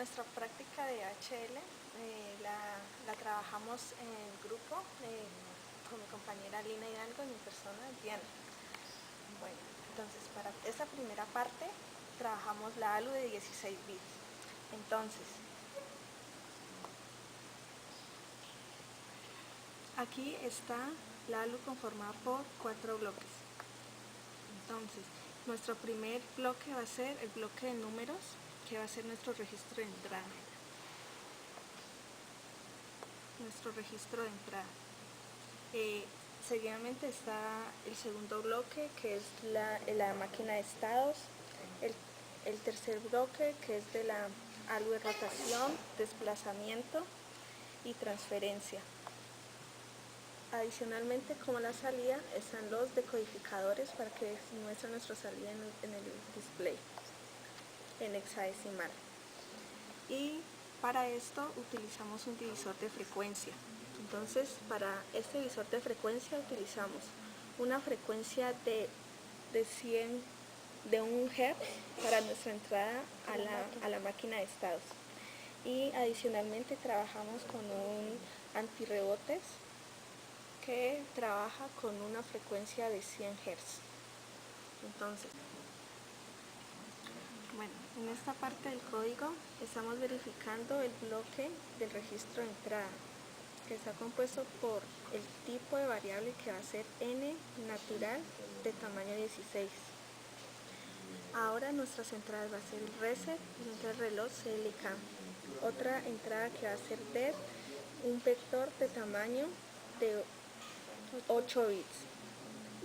Nuestra práctica de HL la trabajamos en grupo con mi compañera Lina Hidalgo y mi persona Diana. Bueno, entonces para esta primera parte trabajamos la ALU de 16 bits. Entonces, aquí está la ALU conformada por 4 bloques. Entonces, nuestro primer bloque va a ser el bloque de números, que va a ser nuestro registro de entrada. Seguidamente está el segundo bloque, que es la máquina de estados, el tercer bloque, que es de la ALU de rotación, desplazamiento y transferencia. Adicionalmente, como la salida, están los decodificadores para que muestren nuestra salida en el display en hexadecimal. Y para esto utilizamos un divisor de frecuencia. Entonces, para este divisor de frecuencia utilizamos una frecuencia de 1 Hz para nuestra entrada a la máquina de estados. Y adicionalmente trabajamos con un antirrebotes que trabaja con una frecuencia de 100 Hz. Entonces, bueno, en esta parte del código estamos verificando el bloque del registro de entrada, que está compuesto por el tipo de variable que va a ser n natural de tamaño 16. Ahora nuestras entradas va a ser el reset y el reloj CLK. Otra entrada que va a ser det, un vector de tamaño de 8 bits.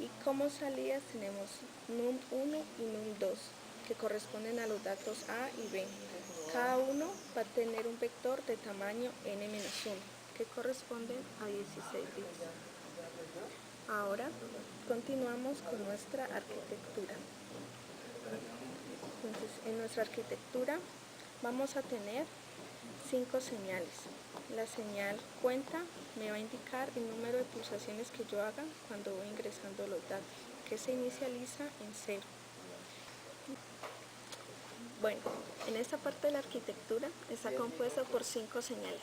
Y como salidas tenemos num1 y num2, que corresponden a los datos A y B. Cada uno va a tener un vector de tamaño n-1, que corresponden a 16 bits. Ahora continuamos con nuestra arquitectura. Entonces, en nuestra arquitectura vamos a tener 5 señales. La señal cuenta me va a indicar el número de pulsaciones que yo haga cuando voy ingresando los datos, que se inicializa en 0. Bueno, en esta parte de la arquitectura está compuesta por 5 señales.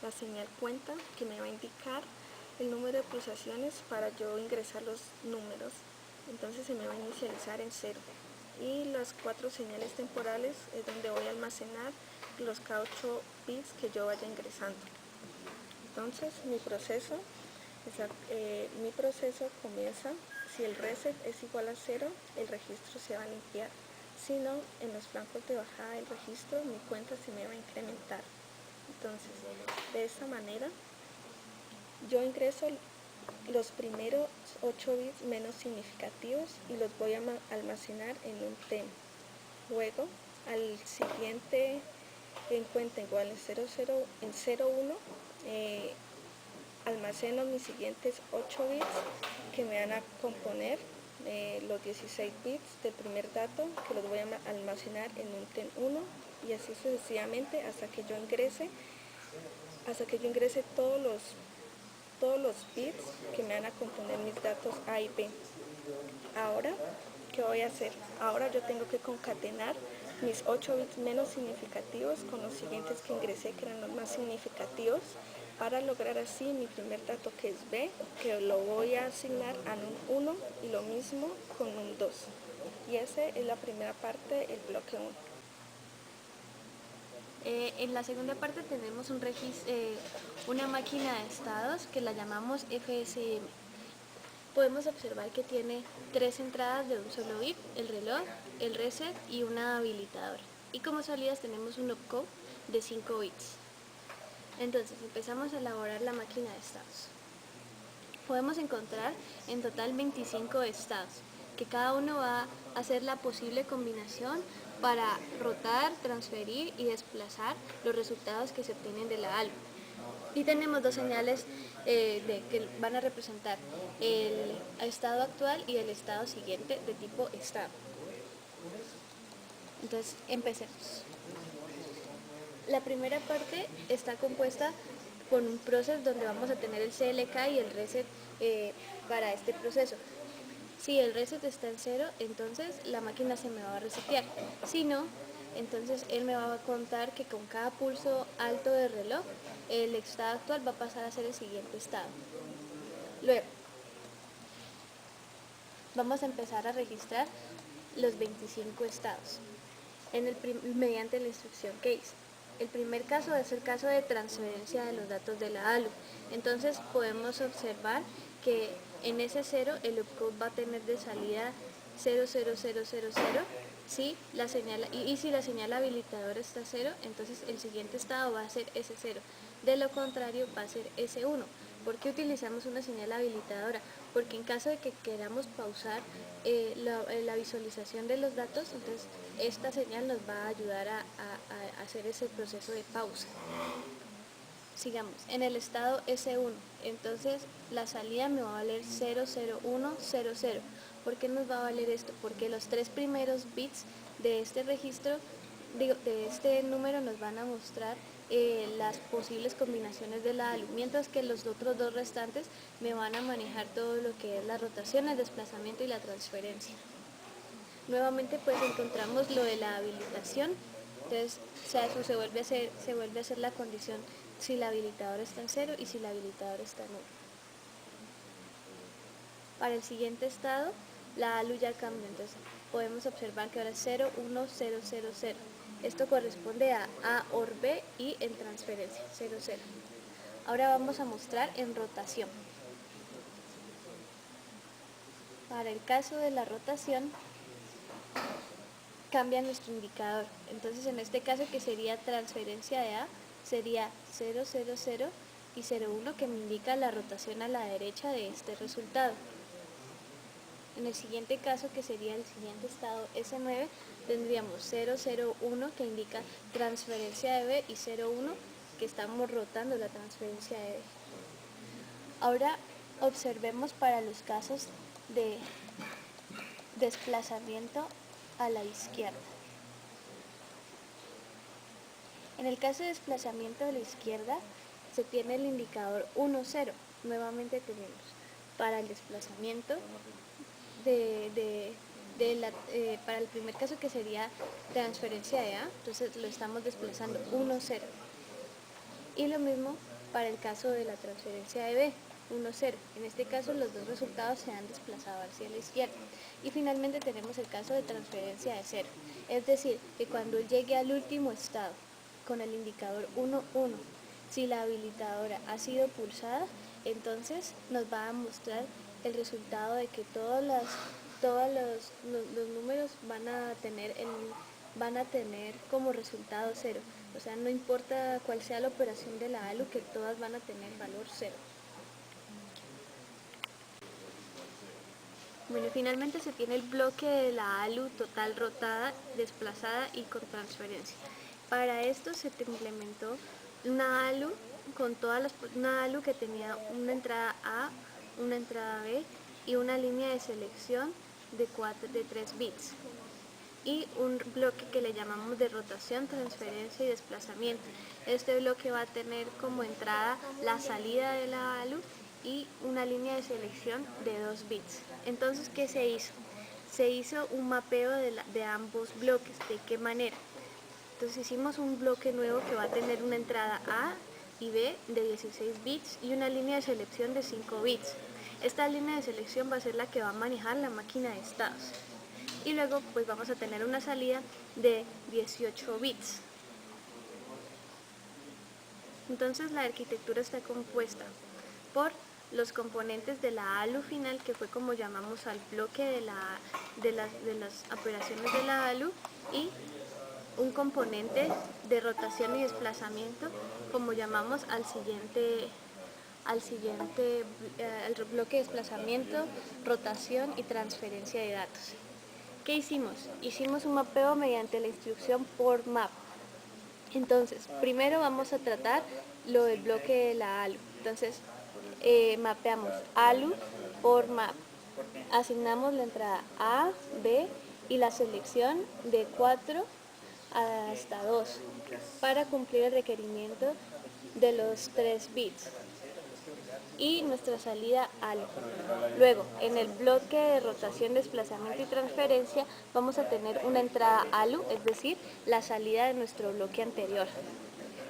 La señal cuenta, que me va a indicar el número de pulsaciones para yo ingresar los números, entonces se me va a inicializar en 0. Y las 4 señales temporales es donde voy a almacenar los cada 8 bits que yo vaya ingresando. Entonces mi proceso comienza, si el reset es igual a 0, el registro se va a limpiar. Si no, en los flancos de bajada del registro mi cuenta se me va a incrementar. Entonces, de esta manera, yo ingreso los primeros 8 bits menos significativos y los voy a almacenar en un TEM. Luego, al siguiente en cuenta igual en 0,1, almaceno mis siguientes 8 bits que me van a componer los 16 bits del primer dato, que los voy a almacenar en un TEN 1 y así sucesivamente hasta que yo ingrese todos los bits que me van a componer mis datos A y B. Ahora, ¿qué voy a hacer? Ahora yo tengo que concatenar mis 8 bits menos significativos con los siguientes que ingresé, que eran los más significativos, para lograr así mi primer dato, que es B, que lo voy a asignar a num1 y lo mismo con num2. Y esa es la primera parte, el bloque 1. En la segunda parte tenemos una máquina de estados que la llamamos FSM. Podemos observar que tiene 3 entradas de un solo bit, el reloj, el reset y una habilitadora. Y como salidas tenemos un opcode de 5 bits. Entonces empezamos a elaborar la máquina de estados. Podemos encontrar en total 25 estados, que cada uno va a hacer la posible combinación para rotar, transferir y desplazar los resultados que se obtienen de la ALU. Y tenemos 2 señales que van a representar el estado actual y el estado siguiente de tipo estado. Entonces, empecemos. La primera parte está compuesta por un proceso donde vamos a tener el CLK y el reset para este proceso. Si el reset está en 0, entonces la máquina se me va a resetear. Si no, Entonces él me va a contar que con cada pulso alto del reloj, el estado actual va a pasar a ser el siguiente estado. Luego, vamos a empezar a registrar los 25 estados mediante la instrucción case. El primer caso es el caso de transferencia de los datos de la ALU. Entonces podemos observar que en ese 0 el opcode va a tener de salida 00000 si la señal, y si la señal habilitadora está 0, entonces el siguiente estado va a ser S0. De lo contrario va a ser S1. ¿Por qué utilizamos una señal habilitadora? Porque en caso de que queramos pausar la visualización de los datos, entonces esta señal nos va a ayudar a hacer ese proceso de pausa. Sigamos, en el estado S1, entonces la salida me va a valer 00100. ¿Por qué nos va a valer esto? Porque los 3 primeros bits de este registro, de este número, nos van a mostrar las posibles combinaciones de la ALU, mientras que los otros 2 restantes me van a manejar todo lo que es la rotación, el desplazamiento y la transferencia. Nuevamente pues encontramos lo de la habilitación, entonces se vuelve a hacer la condición si la habilitadora está en 0 y si la habilitadora está en 1. Para el siguiente estado, la ALU ya cambia, entonces podemos observar que ahora es 01000. Esto corresponde a OR B y en transferencia, 00. Ahora vamos a mostrar en rotación. Para el caso de la rotación, cambia nuestro indicador. Entonces en este caso, que sería transferencia de A, sería 000 y 01, que me indica la rotación a la derecha de este resultado. En el siguiente caso, que sería el siguiente estado S9, tendríamos 001, que indica transferencia de B, y 01, que estamos rotando la transferencia de B. Ahora observemos para los casos de desplazamiento a la izquierda. En el caso de desplazamiento a la izquierda, se tiene el indicador 10. Nuevamente tenemos para el desplazamiento para el primer caso, que sería transferencia de A, entonces lo estamos desplazando 10. Y lo mismo para el caso de la transferencia de B, 10. En este caso los dos resultados se han desplazado hacia la izquierda. Y finalmente tenemos el caso de transferencia de 0, es decir, que cuando llegue al último estado con el indicador 11, si la habilitadora ha sido pulsada, entonces nos va a mostrar el resultado de que todos los números van a tener como resultado 0. O sea, no importa cuál sea la operación de la ALU, que todas van a tener valor 0. Bueno, finalmente se tiene el bloque de la ALU total rotada, desplazada y con transferencia. Para esto se implementó una ALU una ALU que tenía una entrada A, una entrada B y una línea de selección de 3 bits. Y un bloque que le llamamos de rotación, transferencia y desplazamiento. Este bloque va a tener como entrada la salida de la ALU y una línea de selección de 2 bits. Entonces, ¿qué se hizo? Se hizo un mapeo de ambos bloques. ¿De qué manera? Entonces hicimos un bloque nuevo que va a tener una entrada A y B de 16 bits y una línea de selección de 5 bits. Esta línea de selección va a ser la que va a manejar la máquina de estados. Y luego pues vamos a tener una salida de 18 bits. Entonces la arquitectura está compuesta por los componentes de la ALU final, que fue como llamamos al bloque de las operaciones de la ALU, y un componente de rotación y desplazamiento, como llamamos al bloque de desplazamiento, rotación y transferencia de datos. ¿Qué hicimos? Hicimos un mapeo mediante la instrucción por map. Entonces, primero vamos a tratar lo del bloque de la ALU. Entonces, mapeamos ALU por map. Asignamos la entrada A, B y la selección de 4 hasta 2 para cumplir el requerimiento de los 3 bits. y nuestra salida ALU. Luego, en el bloque de rotación, desplazamiento y transferencia vamos a tener una entrada ALU, es decir, la salida de nuestro bloque anterior,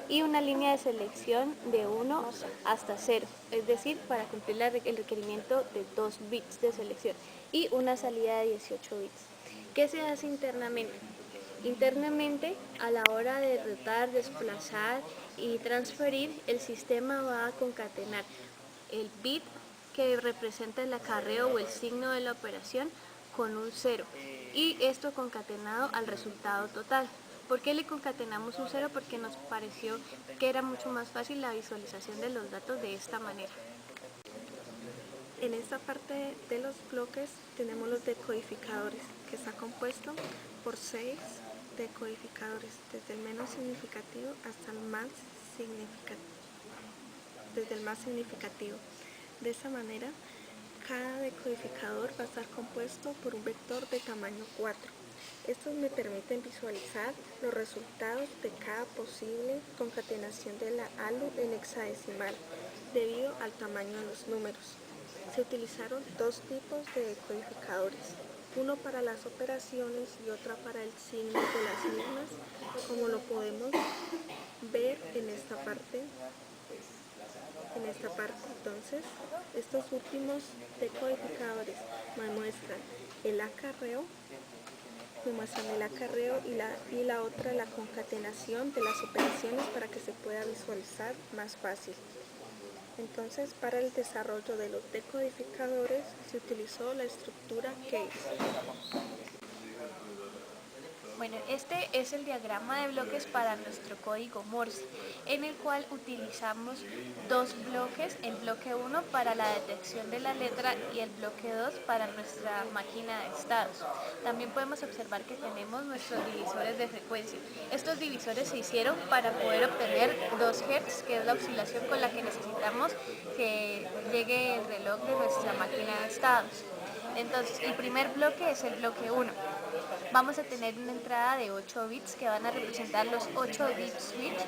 y una línea de selección de 1 hasta 0, es decir, para cumplir el requerimiento de 2 bits de selección, y una salida de 18 bits. ¿Qué se hace internamente? Internamente, a la hora de rotar, desplazar y transferir, el sistema va a concatenar el bit que representa el acarreo o el signo de la operación con un 0, y esto concatenado al resultado total. ¿Por qué le concatenamos un 0? Porque nos pareció que era mucho más fácil la visualización de los datos de esta manera. En esta parte de los bloques tenemos los decodificadores, que está compuesto por 6 decodificadores, desde el menos significativo hasta el más significativo. De esta manera, cada decodificador va a estar compuesto por un vector de tamaño 4. Estos me permiten visualizar los resultados de cada posible concatenación de la ALU en hexadecimal, debido al tamaño de los números. Se utilizaron dos tipos de decodificadores, uno para las operaciones y otra para el signo de las mismas, como lo podemos ver en esta parte. Entonces, estos últimos decodificadores me muestran el acarreo, y la otra la concatenación de las operaciones para que se pueda visualizar más fácil. Entonces, para el desarrollo de los decodificadores se utilizó la estructura case. Bueno, este es el diagrama de bloques para nuestro código Morse, en el cual utilizamos dos bloques, el bloque 1 para la detección de la letra y el bloque 2 para nuestra máquina de estados. También podemos observar que tenemos nuestros divisores de frecuencia. Estos divisores se hicieron para poder obtener 2 Hz, que es la oscilación con la que necesitamos que llegue el reloj de nuestra máquina de estados. Entonces, el primer bloque es el bloque 1. Vamos a tener una entrada de 8 bits que van a representar los 8 bits switch.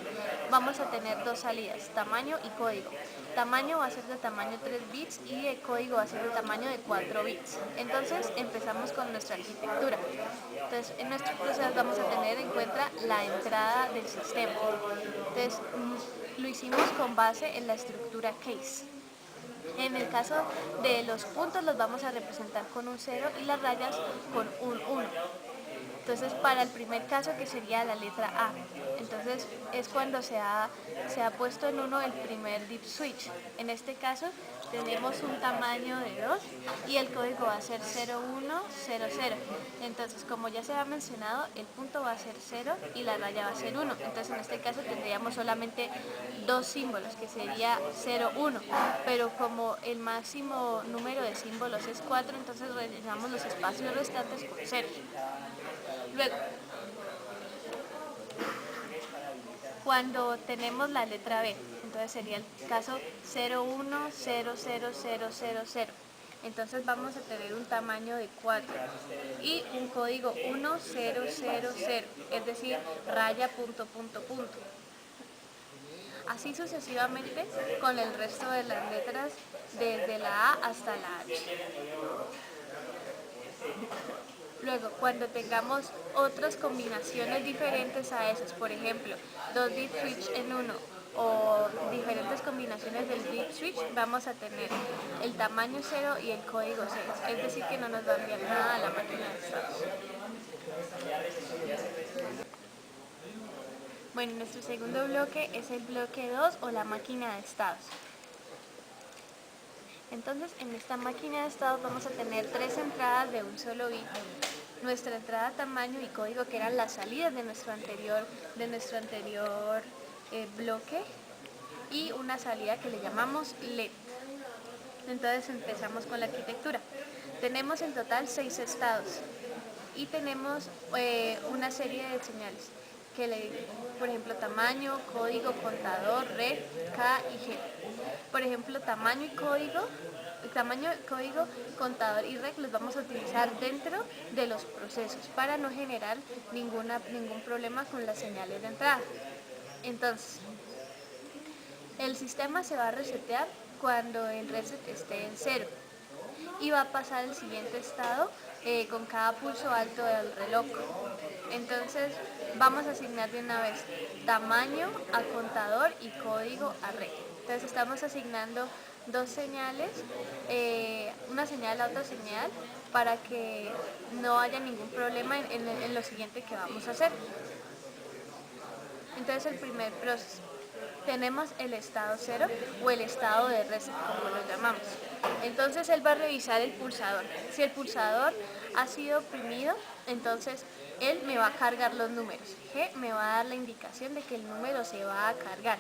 Vamos a tener dos salidas, tamaño y código. Tamaño va a ser de tamaño 3 bits y el código va a ser de tamaño de 4 bits. Entonces empezamos con nuestra arquitectura. Entonces en nuestro proceso vamos a tener en cuenta la entrada del sistema. Entonces lo hicimos con base en la estructura case. En el caso de los puntos los vamos a representar con un 0 y las rayas con un 1. Entonces, para el primer caso, que sería la letra A, entonces es cuando se ha puesto en 1 el primer dip switch. En este caso tenemos un tamaño de 2 y el código va a ser 0100. Entonces, como ya se ha mencionado, el punto va a ser 0 y la raya va a ser 1. Entonces, en este caso tendríamos solamente dos símbolos, que sería 01. Pero como el máximo número de símbolos es 4, entonces rellenamos los espacios restantes con 0. Luego, cuando tenemos la letra B, entonces sería el caso 0100000. Entonces vamos a tener un tamaño de 4 y un código 1000, es decir, raya punto punto punto. Así sucesivamente con el resto de las letras, desde la A hasta la H. Luego, cuando tengamos otras combinaciones diferentes a esas, por ejemplo, 2 bit switch en 1 o diferentes combinaciones del bit switch, vamos a tener el tamaño 0 y el código 0, es decir que no nos va a enviar nada a la máquina de estados. Bueno, nuestro segundo bloque es el bloque 2 o la máquina de estados. Entonces, en esta máquina de estados vamos a tener 3 entradas de un solo bit. Nuestra entrada, tamaño y código, que eran las salidas de nuestro anterior bloque, y una salida que le llamamos LED. Entonces empezamos con la arquitectura. Tenemos en total 6 estados y tenemos una serie de señales, por ejemplo, tamaño, código, contador, red, K y G. Por ejemplo, tamaño, código, contador y red los vamos a utilizar dentro de los procesos para no generar ningún problema con las señales de entrada. Entonces, el sistema se va a resetear cuando el reset esté en 0 y va a pasar al siguiente estado con cada pulso alto del reloj. Entonces vamos a asignar de una vez tamaño a contador y código a red. Entonces estamos asignando dos señales, una señal a otra señal, para que no haya ningún problema en lo siguiente que vamos a hacer. Entonces el primer proceso, tenemos el estado 0 o el estado de reset, como lo llamamos. Entonces él va a revisar el pulsador. Si el pulsador ha sido oprimido, entonces él me va a cargar los números. G me va a dar la indicación de que el número se va a cargar.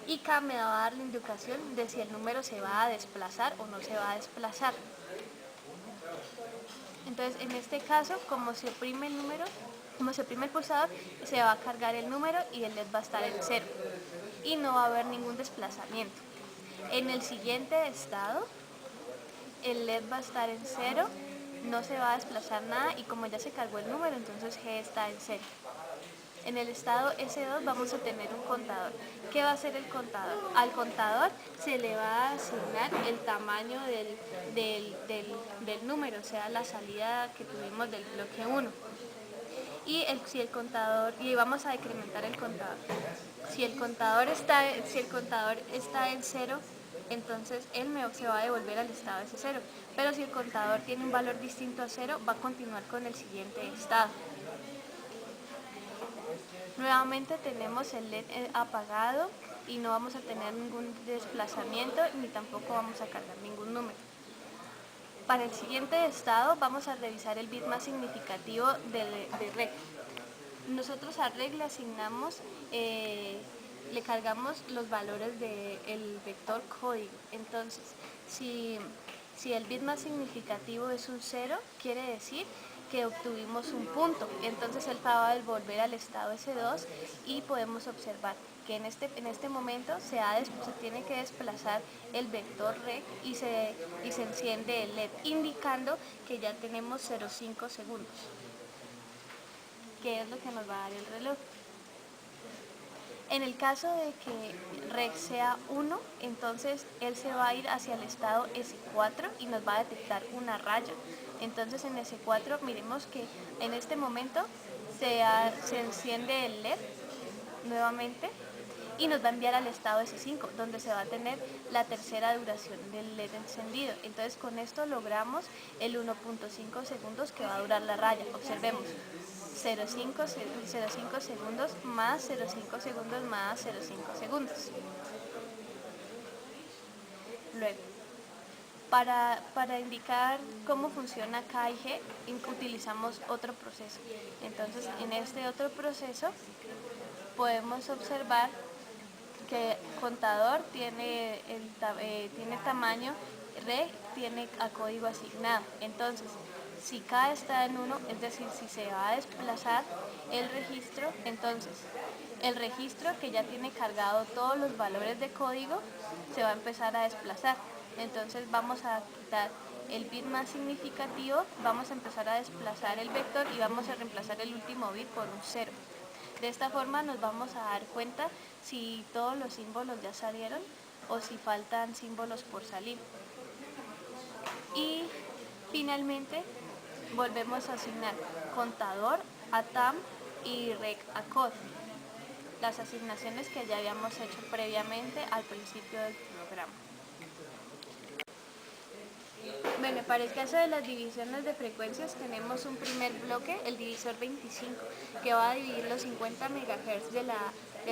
Y K me va a dar la indicación de si el número se va a desplazar o no se va a desplazar. Entonces, en este caso, como se oprime el pulsador, se va a cargar el número y el LED va a estar en 0 y no va a haber ningún desplazamiento. En el siguiente estado, el LED va a estar en 0, no se va a desplazar nada y como ya se cargó el número, entonces G está en 0. En el estado S2 vamos a tener un contador. ¿Qué va a hacer el contador? Al contador se le va a asignar el tamaño del número, o sea, la salida que tuvimos del bloque 1. Y vamos a decrementar el contador. Si el contador está en 0, entonces él se va a devolver al estado S0. Pero si el contador tiene un valor distinto a 0, va a continuar con el siguiente estado. Nuevamente tenemos el LED apagado y no vamos a tener ningún desplazamiento ni tampoco vamos a cargar ningún número. Para el siguiente estado vamos a revisar el bit más significativo de REC. Nosotros a REC le asignamos, le cargamos los valores del vector código. Entonces, si el bit más significativo es un 0, quiere decir que obtuvimos un punto. Entonces él va a devolver al estado S2 y podemos observar que en este momento se tiene que desplazar el vector REC y se enciende el LED, indicando que ya tenemos 0,5 segundos, que es lo que nos va a dar el reloj. En el caso de que REC sea 1, entonces él se va a ir hacia el estado S4 y nos va a detectar una raya. Entonces en S4 miremos que en este momento se enciende el LED nuevamente y nos va a enviar al estado S5, donde se va a tener la tercera duración del LED encendido. Entonces con esto logramos el 1.5 segundos que va a durar la raya. Observemos. 0,5 segundos más 0,5 segundos más 0,5 segundos. Luego, para indicar cómo funciona K y G, utilizamos otro proceso. Entonces, en este otro proceso podemos observar que contador tiene tamaño, REC tiene a código asignado. Entonces, si K está en 1, es decir, si se va a desplazar el registro, entonces el registro que ya tiene cargado todos los valores de código se va a empezar a desplazar. Entonces vamos a quitar el bit más significativo, vamos a empezar a desplazar el vector y vamos a reemplazar el último bit por un 0. De esta forma nos vamos a dar cuenta si todos los símbolos ya salieron o si faltan símbolos por salir. Y finalmente volvemos a asignar contador a TAM y REC a COD, las asignaciones que ya habíamos hecho previamente al principio del programa. Bueno, para el caso de las divisiones de frecuencias tenemos un primer bloque, el divisor 25, que va a dividir los 50 MHz de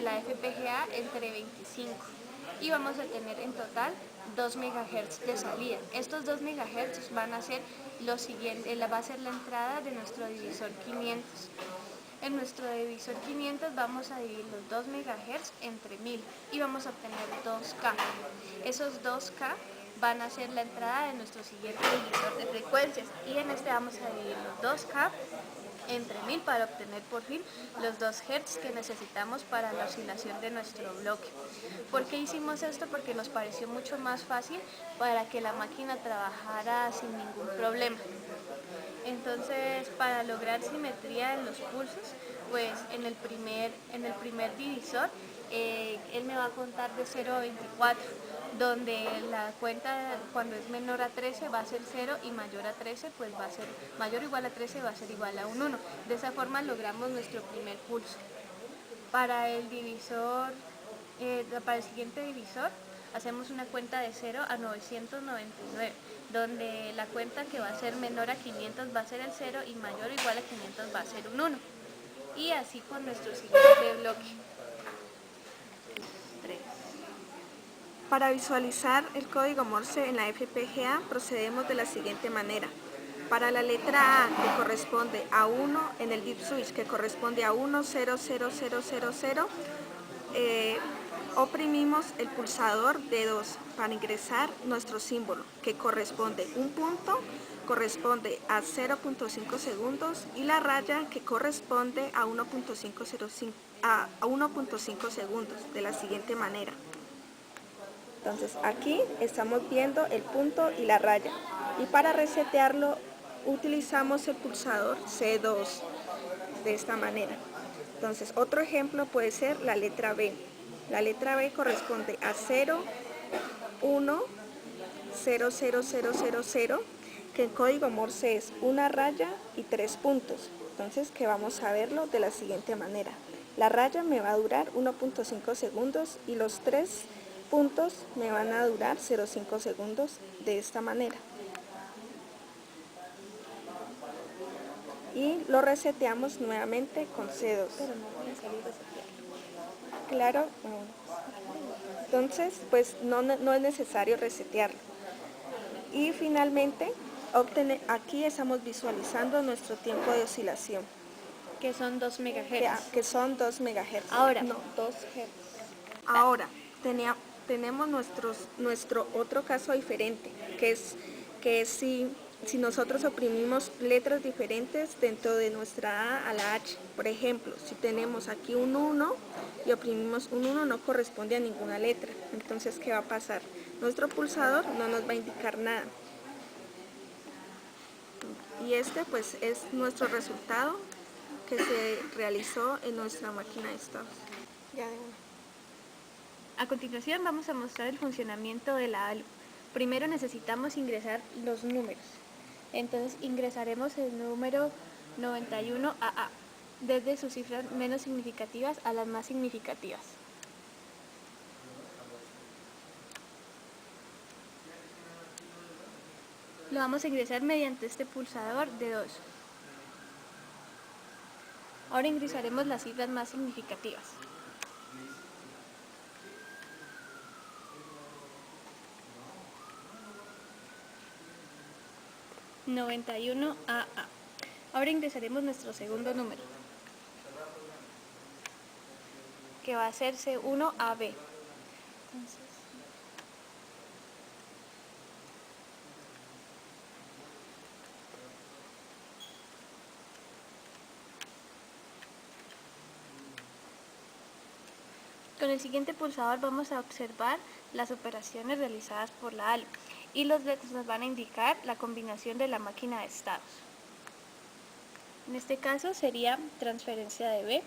la FPGA entre 25 y vamos a tener en total 2 MHz de salida. Estos 2 MHz van a ser lo siguiente, va a ser la entrada de nuestro divisor 500. En nuestro divisor 500 vamos a dividir los 2 MHz entre 1000 y vamos a obtener 2K. Esos 2K van a ser la entrada de nuestro siguiente divisor de frecuencias y en este vamos a dividir los 2K entre 1000 para obtener por fin los 2 Hz que necesitamos para la oscilación de nuestro bloque. ¿Por qué hicimos esto? Porque nos pareció mucho más fácil para que la máquina trabajara sin ningún problema. Entonces, para lograr simetría en los pulsos, pues en el primer divisor, él me va a contar de 0 a 24, donde la cuenta cuando es menor a 13 va a ser 0 y mayor a 13 pues va a ser mayor o igual a 13 va a ser igual a un 1. De esa forma logramos nuestro primer pulso. Para el divisor, para el siguiente divisor, hacemos una cuenta de 0 a 999, donde la cuenta que va a ser menor a 500 va a ser el 0 y mayor o igual a 500 va a ser un 1. Y así con nuestro siguiente bloque. 3. Para visualizar el código Morse en la FPGA procedemos de la siguiente manera. Para la letra A, que corresponde a 1, en el dip switch, que corresponde a 1, 0, 0, 0, 0, 0, oprimimos el pulsador D2 para ingresar nuestro símbolo, que corresponde un punto, corresponde a 0.5 segundos y la raya que corresponde a 1.5 segundos, de la siguiente manera. Entonces aquí estamos viendo el punto y la raya, y para resetearlo utilizamos el pulsador C2 de esta manera. Entonces otro ejemplo puede ser la letra B. La letra B corresponde a 0, 1, 0, 0, 0, 0, 0, que en código Morse es una raya y 3 puntos. Entonces que vamos a verlo de la siguiente manera. La raya me va a durar 1.5 segundos y los 3 puntos me van a durar 0.5 segundos, de esta manera. Y lo reseteamos nuevamente con C2. Claro. Entonces, pues no es necesario resetearlo. Y finalmente, aquí estamos visualizando nuestro tiempo de oscilación. Que son 2 MHz. Que son 2 MHz. Ahora. No, 2 Hz. Ahora, tenemos nuestro otro caso diferente, que es si nosotros oprimimos letras diferentes dentro de nuestra A a la H. Por ejemplo, si tenemos aquí un 1 y oprimimos un 1, no corresponde a ninguna letra. Entonces, ¿qué va a pasar? Nuestro pulsador no nos va a indicar nada. Y este pues es nuestro resultado que se realizó en nuestra máquina de estados. A continuación vamos a mostrar el funcionamiento de la ALU. Primero necesitamos ingresar los números. Entonces ingresaremos el número 91AA, desde sus cifras menos significativas a las más significativas. Lo vamos a ingresar mediante este pulsador de 2. Ahora ingresaremos las cifras más significativas. "91AA". Ahora ingresaremos nuestro segundo número, que va a ser C1AB. Con el siguiente pulsador vamos a observar las operaciones realizadas por la ALU y los LEDs nos van a indicar la combinación de la máquina de estados. En este caso sería transferencia de B.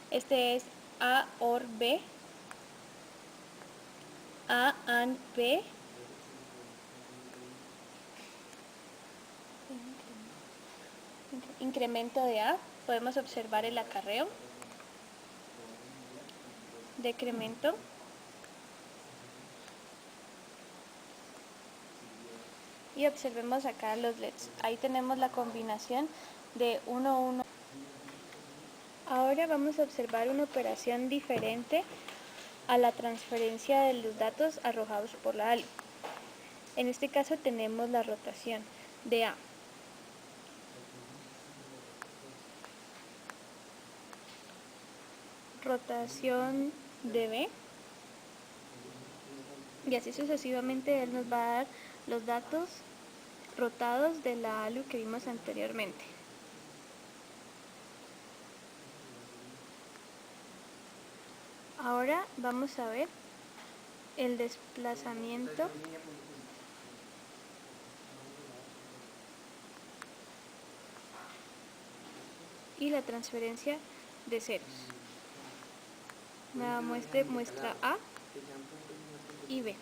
Este es A OR B, A AND B, incremento de A. Podemos observar el acarreo, decremento, y observemos acá los LEDs. Ahí tenemos la combinación de 1, 1. Ahora vamos a observar una operación diferente a la transferencia de los datos arrojados por la ALU. En este caso tenemos la rotación de A. Rotación de B, y así sucesivamente él nos va a dar los datos rotados de la ALU que vimos anteriormente. Ahora vamos a ver el desplazamiento y la transferencia de ceros. Me muestra A y B.